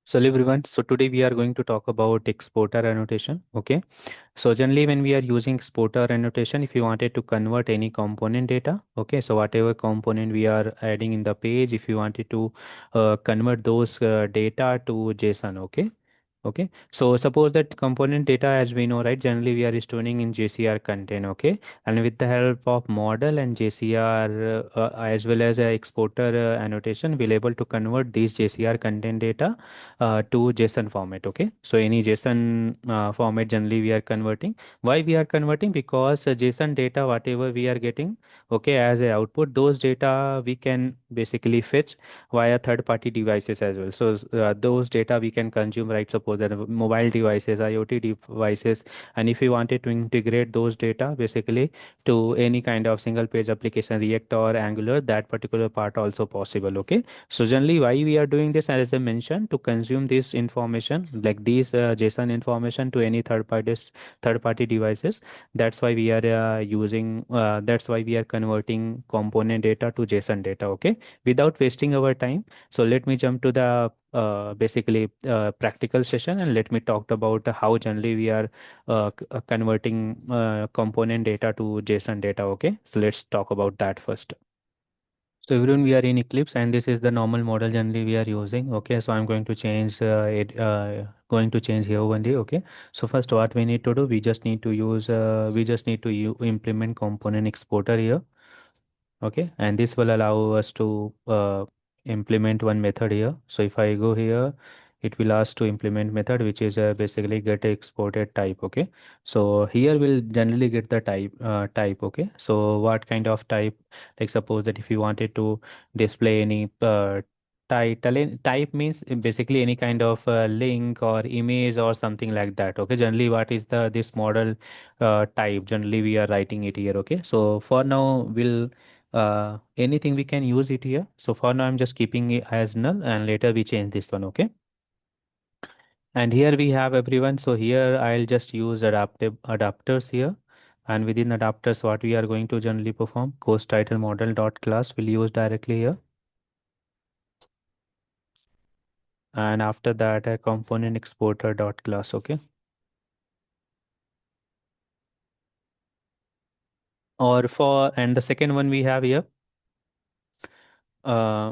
So hello everyone, so today we are going to talk about exporter annotation. Okay, so generally when we are using exporter annotation, if you wanted to convert any component data, okay, so whatever component we are adding in the page, if you wanted to convert those data to JSON, okay. Okay, so suppose that component data, as we know, right, generally we are storing in JCR content, okay, and with the help of model and JCR as well as a exporter annotation, we'll able to convert these JCR content data to JSON format, okay. So any JSON format generally we are converting. Why we are converting? Because JSON data, whatever we are getting, okay, as a output, those data we can basically fetch via third-party devices as well. So those data we can consume, right? Suppose that mobile devices, IoT devices, and if we wanted to integrate those data basically to any kind of single page application, React or Angular, that particular part also possible. Okay. So generally, why we are doing this, as I mentioned, to consume this information like these JSON information to any third-party devices. That's why we are using. That's why we are converting component data to JSON data. Okay, without wasting our time, so let me jump to the basically practical session, and let me talk about how generally we are converting component data to JSON data. Okay, so let's talk about that first. So everyone, we are in Eclipse, and this is the normal model generally we are using. Okay, so I'm going to change going to change here only. Okay, so first what we need to do, we just need to implement component exporter here. Okay, and this will allow us to implement one method here. So if I go here, it will ask to implement method, which is basically get a exported type. Okay, so here we'll generally get the type. Okay, so what kind of type? Like suppose that if you wanted to display any title, type means basically any kind of link or image or something like that. Okay, generally what is the this model type? Generally we are writing it here. Okay, so for now we'll anything we can use it here. So for now, I'm just keeping it as null, and later we change this one. Okay. And here we have everyone. So here I'll just use adaptive adapters here. And within adapters, what we are going to generally perform, course title model dot class will use directly here. And after that, a component exporter dot class. Okay. Or for, and the second one we have here, uh,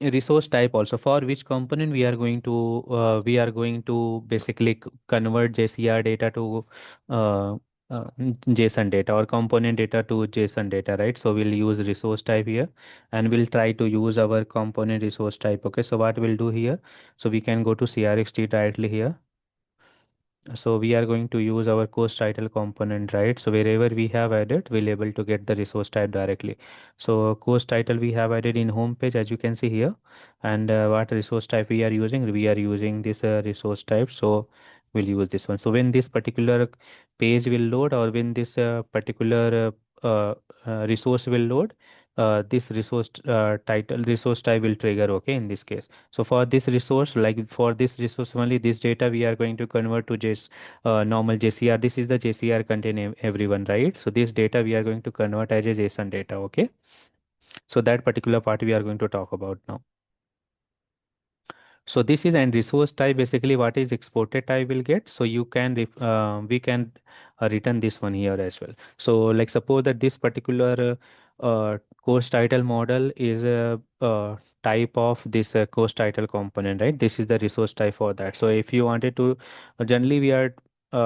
resource type also, for which component we are going to basically convert JCR data to uh, JSON data, or component data to JSON data, right? So we'll use resource type here, and we'll try to use our component resource type. Okay, so what we'll do here, so we can go to crxt directly here. So we are going to use our course title component, right? So wherever we have added, we'll able to get the resource type directly. So course title we have added in home page, as you can see here. And what resource type we are using? We are using this resource type. So we'll use this one. So when this particular page will load, or when this particular resource will load, this resource type will trigger. Okay, in this case. So for this resource, like for this resource only, this data we are going to convert to normal JCR. This is the JCR contain everyone, right? So this data we are going to convert as a JSON data. Okay. So that particular part we are going to talk about now. So this is and resource type, basically what is exported type will get. So you can we can return this one here as well. So like suppose that this particular course title model is a type of this course title component, right? This is the resource type for that. So if you wanted to, generally we are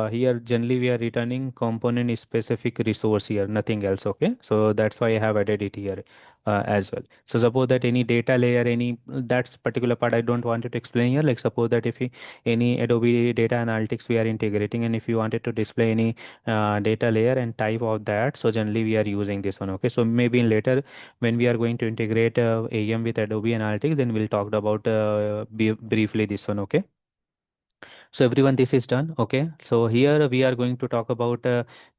here generally we are returning component specific resource here, nothing else. Okay, so that's why I have added it here as well. So suppose that any data layer, any that's particular part I don't want to explain here. Like suppose that if we, any Adobe data analytics we are integrating, and if you wanted to display any data layer and type of that, so generally we are using this one. Okay, so maybe in later when we are going to integrate AEM with Adobe Analytics, then we'll talk about briefly this one. Okay. So everyone, this is done. Okay. So here we are going to talk about,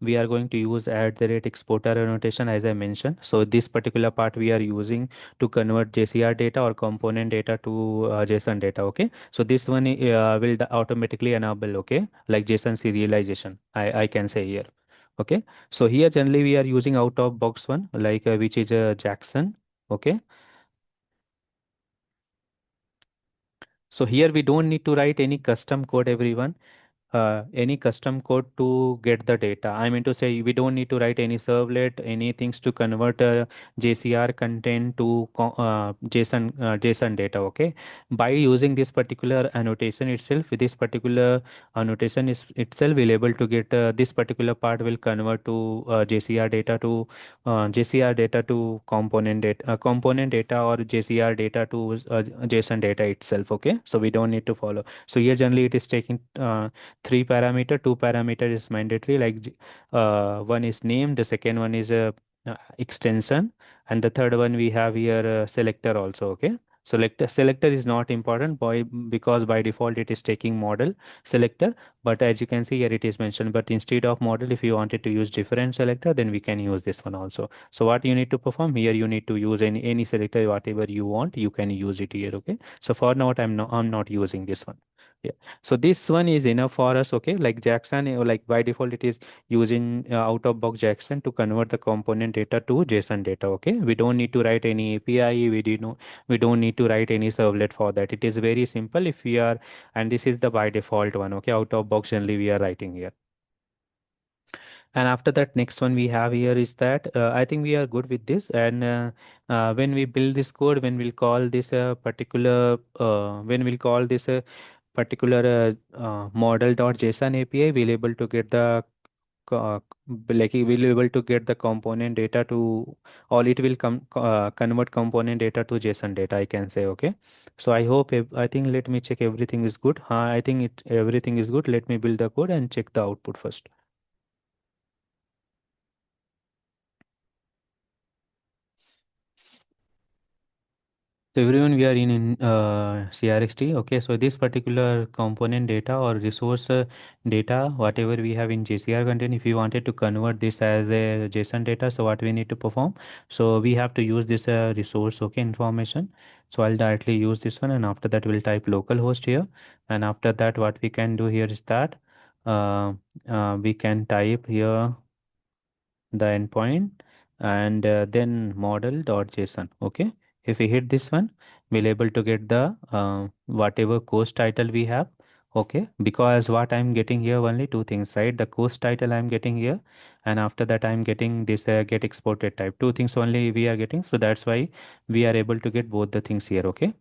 we are going to use at the rate exporter annotation, as I mentioned. So this particular part we are using to convert JCR data or component data to JSON data. Okay. So this one will automatically enable, okay, like JSON serialization, I can say here. Okay. So here generally we are using out of box one, like which is Jackson. Okay. So here we don't need to write any custom code, everyone, any custom code to get the data. I mean to say we don't need to write any servlet, any things to convert JCR content to JSON data. Okay, by using this particular annotation itself, this particular annotation is itself will able to get this particular part will convert to JCR data to component data or JCR data to JSON data itself. Okay, so we don't need to follow. So here generally it is taking three parameter, two parameter is mandatory, like one is name, the second one is a extension, and the third one we have here selector also. Okay, selector is not important because by default it is taking model selector, but as you can see here it is mentioned, but instead of model, if you wanted to use different selector, then we can use this one also. So what you need to perform here, you need to use any selector, whatever you want, you can use it here. Okay, so for now I'm not using this one. Yeah, so this one is enough for us. Okay, like Jackson, like by default it is using out of box Jackson to convert the component data to JSON data. Okay, we don't need to write any API, we don't need to write any servlet for that. It is very simple if we are, and this is the by default one. Okay, out of box only we are writing here. And after that, next one we have here is that I think we are good with this. And when we build this code, when we'll call this a particular, when we'll call this a particular model.json API, we'll able to get the like we'll be able to get the component data to, or it will convert component data to JSON data, I can say. Okay, so I hope I think let me check everything is good. I think it everything is good. Let me build the code and check the output first. So everyone, we are in CRXT. Okay, so this particular component data or resource data, whatever we have in JCR content, if you wanted to convert this as a JSON data, so what we need to perform? So we have to use this resource, okay, information. So I'll directly use this one, and after that we'll type localhost here, and after that what we can do here is that uh, we can type here the endpoint and then model.json. Okay, if we hit this one, we'll able to get the whatever course title we have. Okay, because what I'm getting here only two things, right? The course title I'm getting here, and after that I'm getting this get exported type. Two things only we are getting, so that's why we are able to get both the things here. Okay.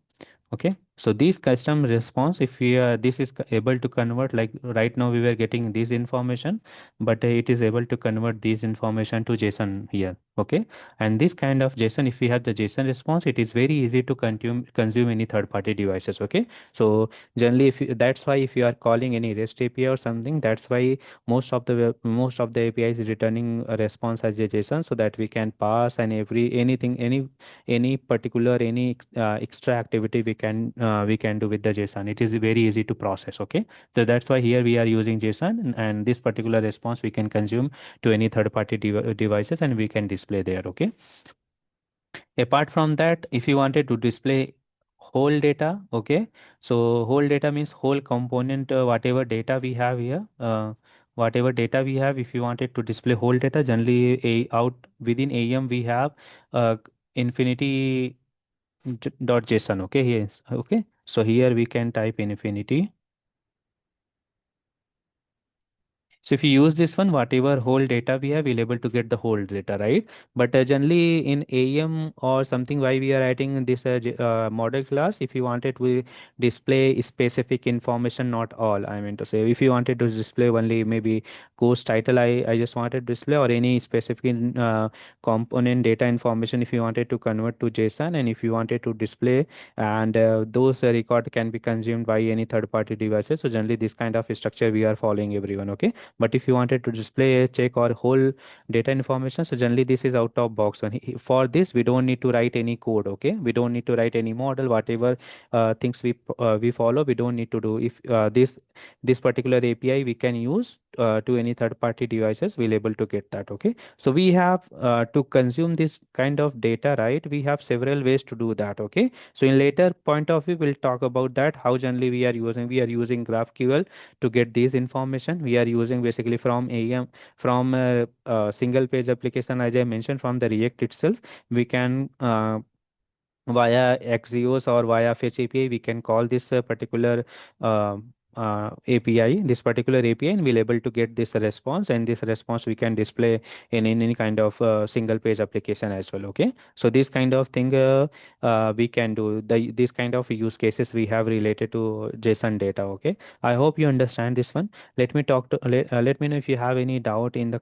Okay, so this custom response, if we are this is able to convert, like right now we were getting this information, but it is able to convert this information to JSON here. Okay, and this kind of JSON, if we have the JSON response, it is very easy to consume any third-party devices. Okay, so generally, that's why if you are calling any REST API or something, that's why most of the API is returning a response as a JSON, so that we can pass and any particular any extra activity we can do with the JSON. It is very easy to process. Okay, so that's why here we are using JSON, and this particular response we can consume to any third party devices, and we can display there. Okay, apart from that, if you wanted to display whole data, okay, so whole data means whole component, whatever data we have here, whatever data we have, if you wanted to display whole data, generally out within AEM we have uh, infinity dot JSON. Okay, yes. Okay, so here we can type infinity. So if you use this one, whatever whole data we have, we'll able to get the whole data, right? But generally in AEM or something, why we are writing this model class, if you wanted to display specific information, not all. I mean to say, if you wanted to display only maybe course title, I just wanted to display, or any specific component data information, if you wanted to convert to JSON, and if you wanted to display, and those record can be consumed by any third party devices. So generally this kind of structure we are following, everyone. Okay, but if you wanted to display a check or whole data information, so generally this is out of box one. For this, we don't need to write any code. Okay, we don't need to write any model. Whatever things we follow, we don't need to do. If this particular API we can use to any third party devices, we'll able to get that. Okay, so we have to consume this kind of data, right? We have several ways to do that. Okay, so in later point of view, we'll talk about that, how generally we are using GraphQL to get this information. We are using basically from AEM, from single page application, as I mentioned, from the React itself. We can via Axios or via Fetch API, we can call this particular uh, API, this particular API, and we'll able to get this response, and this response we can display in any kind of single page application as well. Okay, so this kind of thing we can do. This kind of use cases we have related to JSON data. Okay, I hope you understand this one. Let me talk to let me know if you have any doubt in the